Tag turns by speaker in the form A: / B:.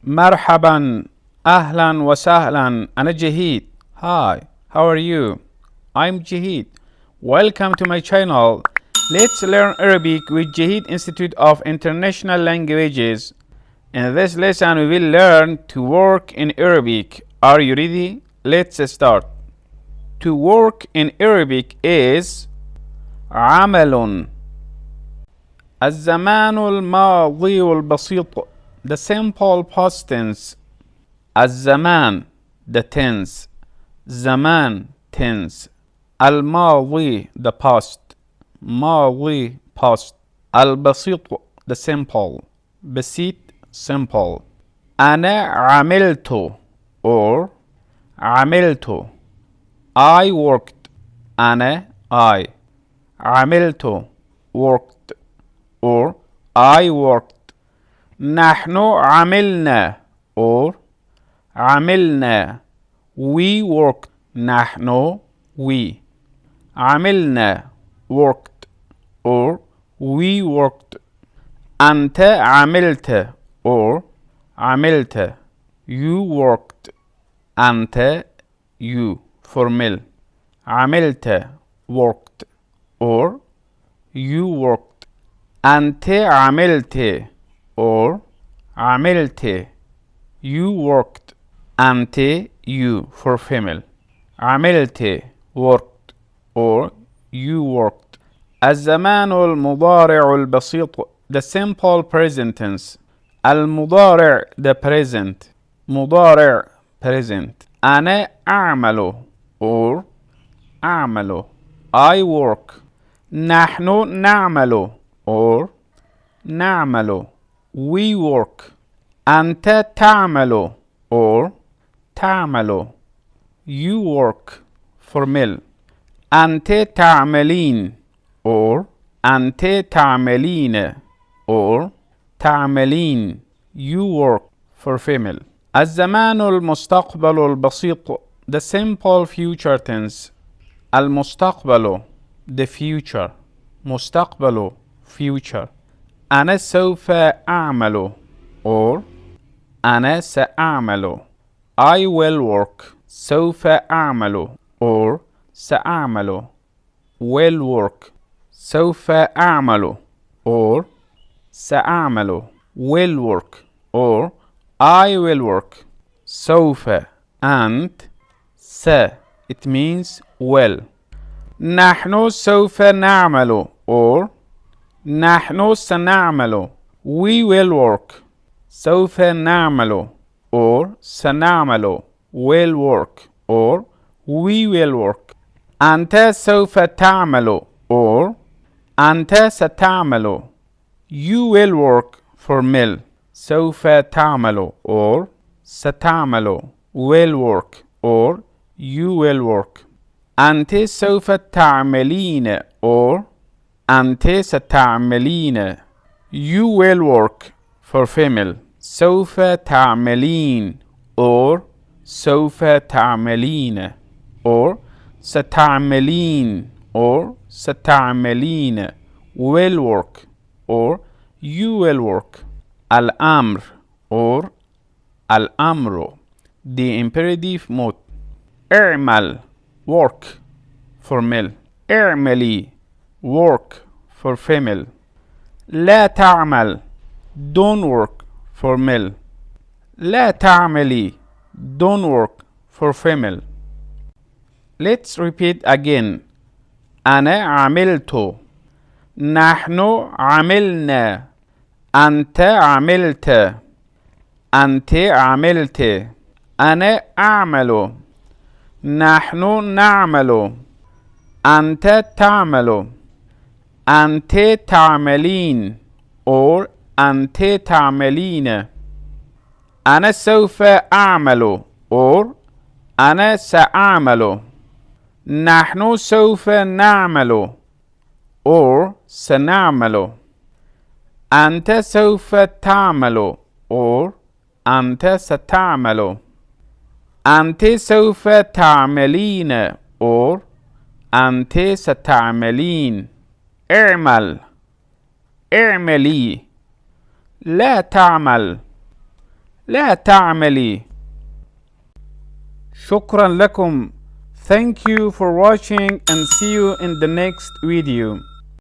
A: مرحبا أهلا وسهلا أنا جهيد. Hi, how are you? I'm Jaheed. Welcome to my channel. Let's learn Arabic with Jaheed Institute of International Languages. In this lesson we will learn to work in Arabic. Are you ready? Let's start. To work in Arabic is عمل. الزمان الماضي والبسيط. The simple past tense. الزمان the tense. زمان tense. الماضي the past. ماضي past. البسيط the simple. بسيط simple. أنا عملت or عملت. I worked. أنا I. عملت worked or I worked. نحن عملنا or عملنا. We worked. نحن we. عملنا worked or we worked. أنت عملت or عملت. You worked. أنت you formal. عملت worked or you worked. أنت عملت or عملت. You worked. أنت you for female. عملت worked or you worked. الزمان المضارع البسيط the simple present tense. المضارع the present. مضارع present. أنا أعمل or أعمل. I work. نحن نعمل or نعمل. We work. أنت تعمل or تعمل. You work formal. أنت تعملين or أنت تعملين or تعملين. You work for female. الزمان المستقبل البسيط the simple future tense. المستقبل the future. مستقبل future. أنا سوف أعمل or أنا سأعمل. I will work. سوف أعمل or سأعمل. will work. سوف أعمل or سأعمل. will work or I will work. سوف and س it means will. نحن سوف نعمل or نحن سنعمل. We will work. سوف نعمل or سنعمل. will work or we will work. أنت سوف تعمل or أنت ستعمل. You will work formal. سوف تعمل or ستعمل. will work or you will work. أنت سوف تعملين or أنت ستعملين. You will work for female. سوف تعملين or سوف تعملين or ستعملين or ستعملين. will work or you will work. الأمر or الأمر the imperative mode. اعمل work for male. اعملي work for female. لا تعمل don't work for male. لا تعملي don't work for female. Let's repeat again. أنا عملت. نحن عملنا. أنت عملت. أنت عملت. أنا أعمل. نحن نعمل. أنت تعمل. أنت تعملين or أنت تعملين. أنا سوف أعمل or أنا سأعمل. نحن سوف نعمل or سنعمل. أنت سوف تعمل or أنت ستعمل. أنت سوف تعملين or أنت ستعملين. اعمل اعملي. لا تعمل لا تعملي. شكرا لكم. Thank you for watching and see you in the next video.